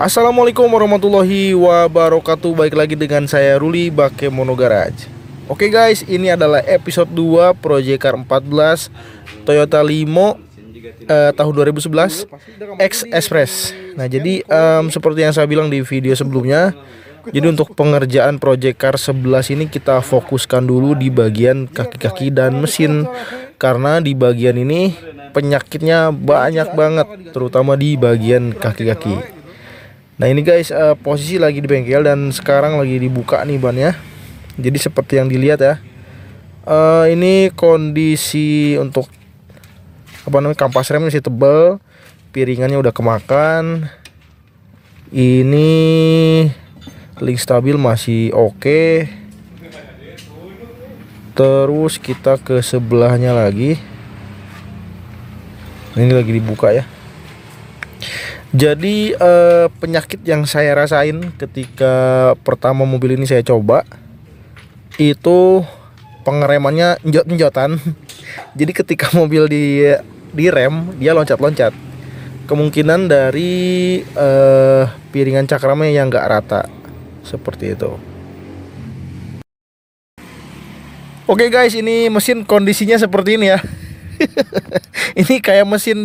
Assalamualaikum warahmatollahi wabarakatuh. Baik lagi dengan saya Ruli Bakemono Garage. Oke guys, ini adalah episode 2 Project Car 14 Toyota Limo tahun 2011 X Express. Nah jadi seperti yang saya bilang di video sebelumnya, jadi untuk pengerjaan Project Car 11 ini kita fokuskan dulu di bagian kaki-kaki dan mesin, karena di bagian ini penyakitnya banyak banget, terutama di bagian kaki-kaki. Nah ini guys, posisi lagi di bengkel dan sekarang lagi dibuka nih bannya. Jadi seperti yang dilihat ya, ini kondisi untuk kampas rem masih tebal, piringannya udah kemakan. Ini link stabil masih oke. Terus kita ke sebelahnya lagi. Ini lagi dibuka ya. Jadi penyakit yang saya rasain ketika pertama mobil ini saya coba itu pengeremannya njot-njotan. Jadi ketika mobil direm dia loncat-loncat. Kemungkinan dari piringan cakramnya yang nggak rata seperti itu. Oke guys, ini mesin kondisinya seperti ini ya. Ini kayak mesin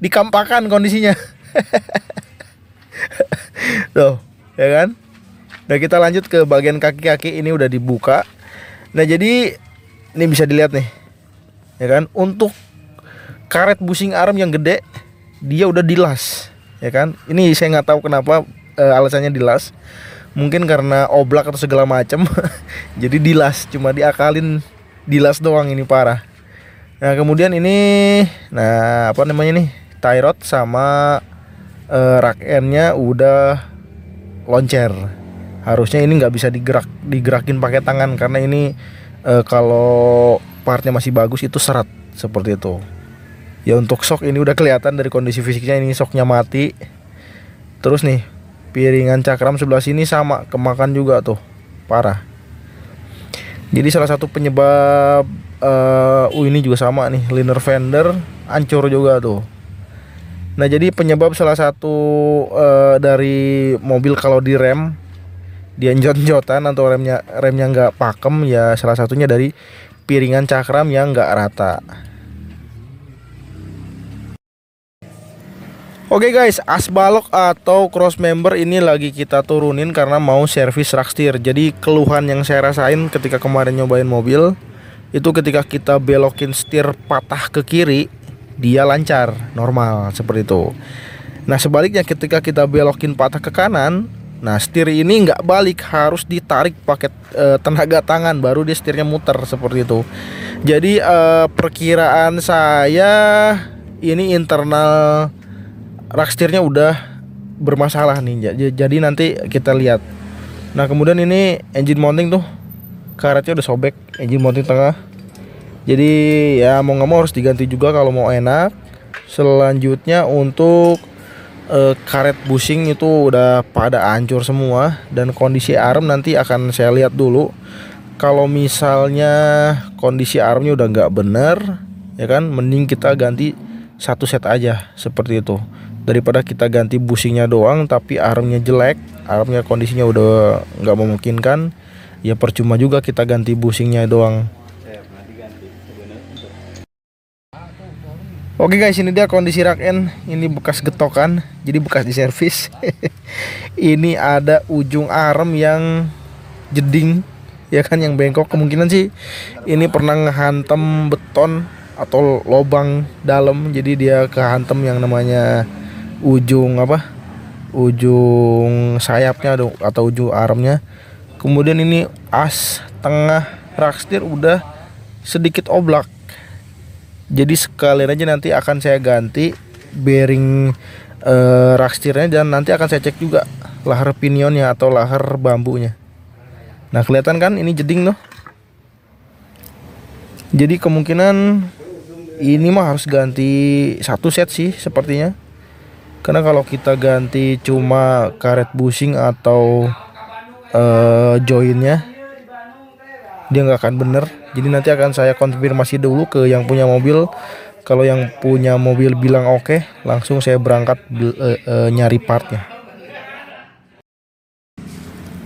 dikampakan kondisinya. Tuh, ya kan? Nah, kita lanjut ke bagian kaki-kaki, ini udah dibuka. Nah, jadi ini bisa dilihat nih. Ya kan? Untuk karet bushing arm yang gede, dia udah dilas, ya kan? Ini saya nggak tahu kenapa alasannya dilas. Mungkin karena oblak atau segala macam. Jadi dilas, cuma diakalin dilas doang, ini parah. Nah kemudian ini, tie rod sama rak endnya udah loncer. Harusnya ini nggak bisa digerakin pakai tangan, karena ini kalau partnya masih bagus itu serat seperti itu. Ya untuk shock ini udah kelihatan dari kondisi fisiknya, ini shocknya mati. Terus nih piringan cakram sebelah sini sama kemakan juga tuh, parah. Jadi salah satu penyebab ini juga sama nih, liner fender hancur juga tuh. Nah jadi penyebab salah satu dari mobil kalau direm dia njot-njotan atau remnya nggak pakem, ya salah satunya dari piringan cakram yang nggak rata. Oke guys, as balok atau cross member ini lagi kita turunin karena mau servis rak setir. Jadi keluhan yang saya rasain ketika kemarin nyobain mobil itu, ketika kita belokin setir patah ke kiri, dia lancar, normal seperti itu. Nah sebaliknya ketika kita belokin patah ke kanan, nah setir ini nggak balik, harus ditarik pakai tenaga tangan baru dia setirnya muter seperti itu. Jadi perkiraan saya ini internal rak setirnya udah bermasalah nih. Jadi nanti kita lihat. Nah kemudian ini engine mounting tuh, karetnya udah sobek, engine mounting tengah. Jadi ya mau nggak mau harus diganti juga kalau mau enak. Selanjutnya untuk karet bushing itu udah pada hancur semua, dan kondisi arm nanti akan saya lihat dulu. Kalau misalnya kondisi armnya udah nggak bener, ya kan, mending kita ganti satu set aja seperti itu, daripada kita ganti bushingnya doang tapi armnya jelek, armnya kondisinya udah nggak memungkinkan. Ya percuma juga kita ganti bushingnya doang. Oke guys, ini dia kondisi rak end. Ini bekas getokan, jadi bekas diservis. Ini ada ujung arm yang jeding, ya kan, yang bengkok. Kemungkinan sih ini pernah ngehantem beton atau lobang dalam, jadi dia kehantem yang namanya ujung sayapnya atau ujung armnya. Kemudian ini as tengah rak setir udah sedikit oblak. Jadi sekalian aja nanti akan saya ganti bearing rak setirnya, dan nanti akan saya cek juga lahar pinionnya atau lahar bambunya. Nah kelihatan kan ini jeding tuh. Jadi kemungkinan ini mah harus ganti satu set sih sepertinya. Karena kalau kita ganti cuma karet bushing atau joinnya, dia nggak akan bener. Jadi nanti akan saya konfirmasi dulu ke yang punya mobil Kalau yang punya mobil bilang oke, langsung saya berangkat nyari partnya.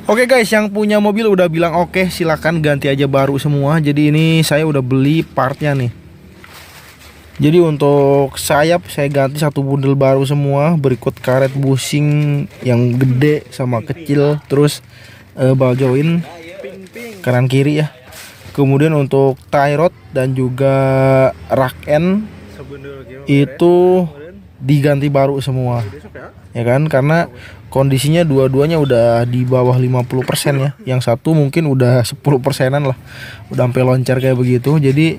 Oke guys, yang punya mobil udah bilang oke, silakan ganti aja baru semua. Jadi ini saya udah beli partnya nih. Jadi untuk sayap saya ganti satu bundel baru semua, berikut karet bushing yang gede sama kecil, terus ball joint kanan kiri ya. Kemudian untuk tie rod dan juga rack end itu diganti baru semua. Ya kan, karena kondisinya dua-duanya udah di bawah 50% ya. Yang satu mungkin udah 10%-an lah, udah sampai loncat kayak begitu. Jadi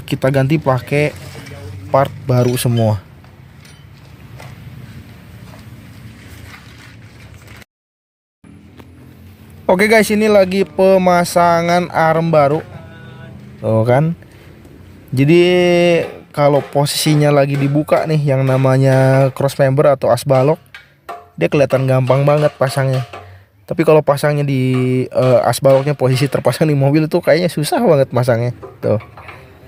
kita ganti pakai part baru semua. Oke guys, ini lagi pemasangan arm baru. Tuh kan. Jadi kalau posisinya lagi dibuka nih yang namanya cross member atau as balok, dia kelihatan gampang banget pasangnya. Tapi kalau pasangnya di as baloknya posisi terpasang di mobil itu kayaknya susah banget pasangnya. Tuh.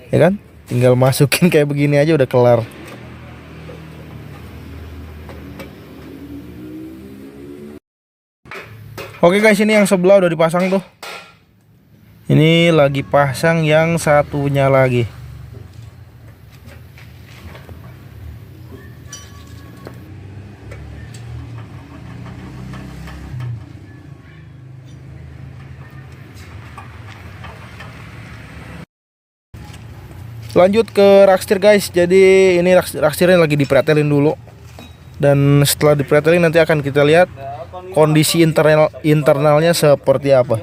Ya kan? Tinggal masukin kayak begini aja udah kelar. Oke guys, ini yang sebelah udah dipasang tuh. Ini lagi pasang yang satunya lagi. Lanjut ke rakstir guys. Jadi ini rakstirnya lagi dipretelin dulu. Dan setelah dipretelin nanti akan kita lihat kondisi internalnya seperti apa.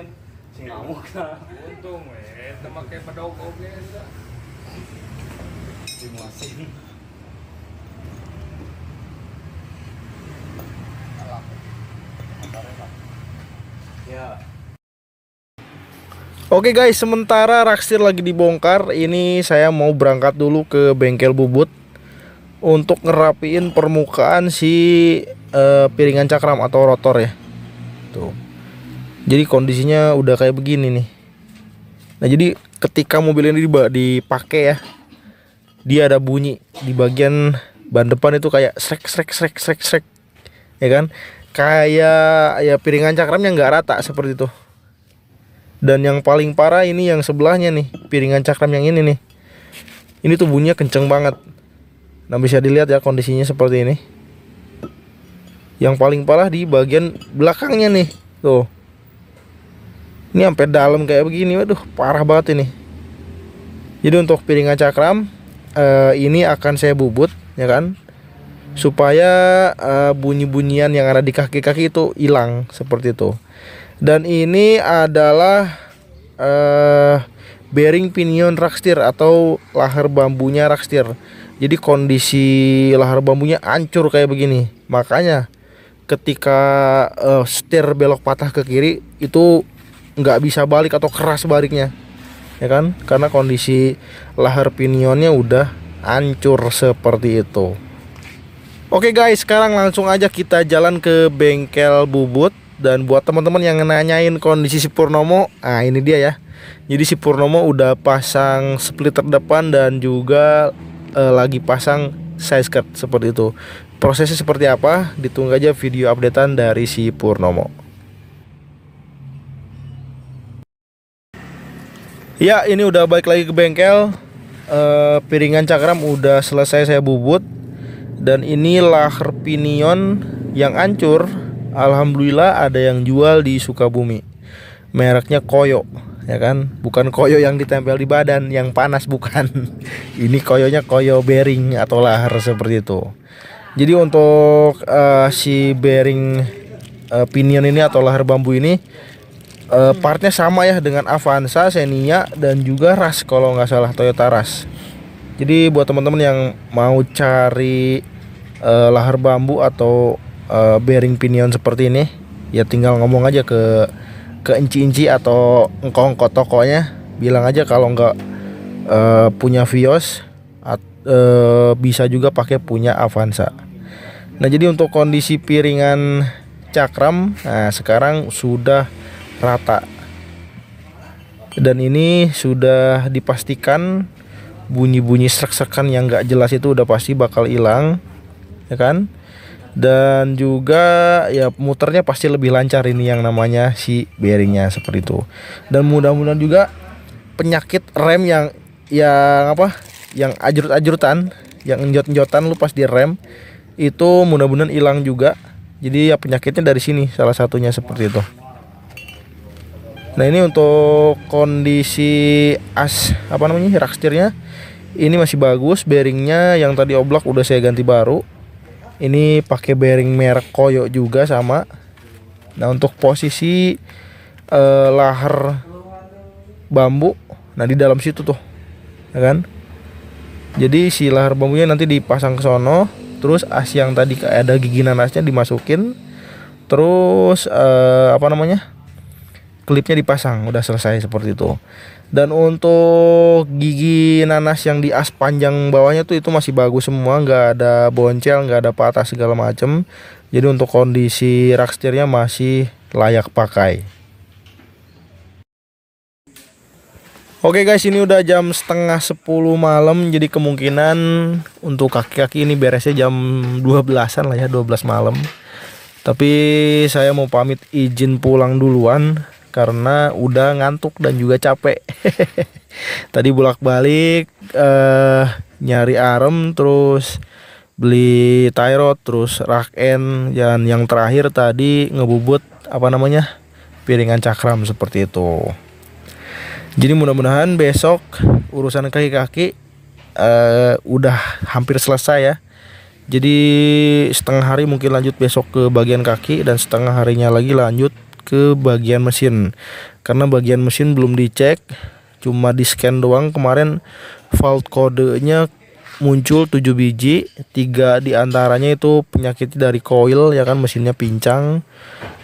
Oke guys, sementara rakstir lagi dibongkar, ini saya mau berangkat dulu ke bengkel bubut untuk ngerapiin permukaan si piringan cakram atau rotor ya. Tuh. Jadi kondisinya udah kayak begini nih. Nah, jadi ketika mobil ini dipakai ya, dia ada bunyi di bagian ban depan itu kayak srek srek srek srek srek. Ya kan? Kayak ya piringan cakramnya nggak rata seperti itu. Dan yang paling parah ini yang sebelahnya nih, piringan cakram yang ini nih. Ini tuh bunyinya kenceng banget. Nah, bisa dilihat ya kondisinya seperti ini. Yang paling parah di bagian belakangnya nih. Tuh. Ini sampai dalam kayak begini. Waduh, parah banget ini. Jadi untuk piringan cakram ini akan saya bubut ya kan. Supaya bunyi-bunyian yang ada di kaki-kaki itu hilang seperti itu. Dan ini adalah bearing pinion rakstir atau lahar bambunya rakstir. Jadi kondisi lahar bambunya hancur kayak begini. Makanya ketika setir belok patah ke kiri itu nggak bisa balik atau keras baliknya, ya kan? Karena kondisi lahar pinionnya udah hancur seperti itu. Oke guys, sekarang langsung aja kita jalan ke bengkel bubut. Dan buat teman-teman yang nanyain kondisi si Purnomo, nah ini dia ya. Jadi si Purnomo udah pasang splitter depan dan juga lagi pasang side skirt seperti itu. Prosesnya seperti apa? Ditunggu aja video updatean dari si Purnomo. Ya, ini udah balik lagi ke bengkel. Piringan cakram udah selesai saya bubut. Dan ini lahar pinion yang hancur. Alhamdulillah ada yang jual di Sukabumi. Mereknya Koyo, ya kan? Bukan Koyo yang ditempel di badan, yang panas bukan. Ini Koyonya Koyo bearing atau lahar seperti itu. Jadi untuk si bearing pinion ini atau lahar bambu ini partnya sama ya dengan Avanza, Xenia dan juga Rush kalau nggak salah, Toyota Rush. Jadi buat teman-teman yang mau cari lahar bambu atau bearing pinion seperti ini, ya tinggal ngomong aja ke enci-enci atau engkong-engkong tokonya, bilang aja kalau nggak punya Vios bisa juga pakai punya Avanza. Nah, jadi untuk kondisi piringan cakram, nah sekarang sudah rata dan ini sudah dipastikan bunyi-bunyi serak-serakan yang nggak jelas itu udah pasti bakal hilang, ya kan? Dan juga ya muternya pasti lebih lancar, ini yang namanya si bearingnya seperti itu. Dan mudah-mudahan juga penyakit rem yang apa? Yang ajrut-ajrutan, yang enjot-enjotan lu pas di rem itu mudah-mudahan hilang juga. Jadi ya penyakitnya dari sini salah satunya seperti itu. Nah, ini untuk kondisi rak setirnya ini masih bagus, bearingnya yang tadi oblak udah saya ganti baru. Ini pakai bearing merek Koyo juga sama. Nah, untuk posisi lahar bambu, nah di dalam situ tuh, ya kan? Jadi si lahar bambunya nanti dipasang ke sono, terus as yang tadi ada gigi nanasnya dimasukin, terus klipnya dipasang, udah selesai seperti itu. Dan untuk gigi nanas yang di as panjang bawahnya tuh itu masih bagus semua, nggak ada boncel, nggak ada patah segala macem. Jadi untuk kondisi rak setirnya masih layak pakai. Oke guys, ini udah jam setengah 10 malam. Jadi kemungkinan untuk kaki-kaki ini beresnya jam 12-an lah ya, 12 malam. Tapi saya mau pamit izin pulang duluan karena udah ngantuk dan juga capek. Tadi bolak-balik nyari arem, terus beli tie rod, terus rak end, dan yang terakhir tadi ngebubut piringan cakram seperti itu. Jadi mudah-mudahan besok urusan kaki-kaki udah hampir selesai ya. Jadi setengah hari mungkin lanjut besok ke bagian kaki, dan setengah harinya lagi lanjut ke bagian mesin. Karena bagian mesin belum dicek, cuma di scan doang. Kemarin fault kodenya muncul 7 biji, 3 diantaranya itu penyakit dari coil, ya kan, mesinnya pincang.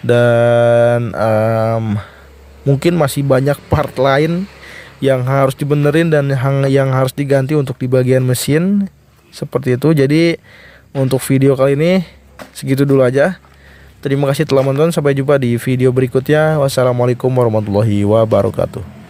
Dan mungkin masih banyak part lain yang harus dibenerin dan yang harus diganti untuk di bagian mesin seperti itu. Jadi untuk video kali ini segitu dulu aja. Terima kasih telah menonton, sampai jumpa di video berikutnya. Wassalamualaikum warahmatullahi wabarakatuh.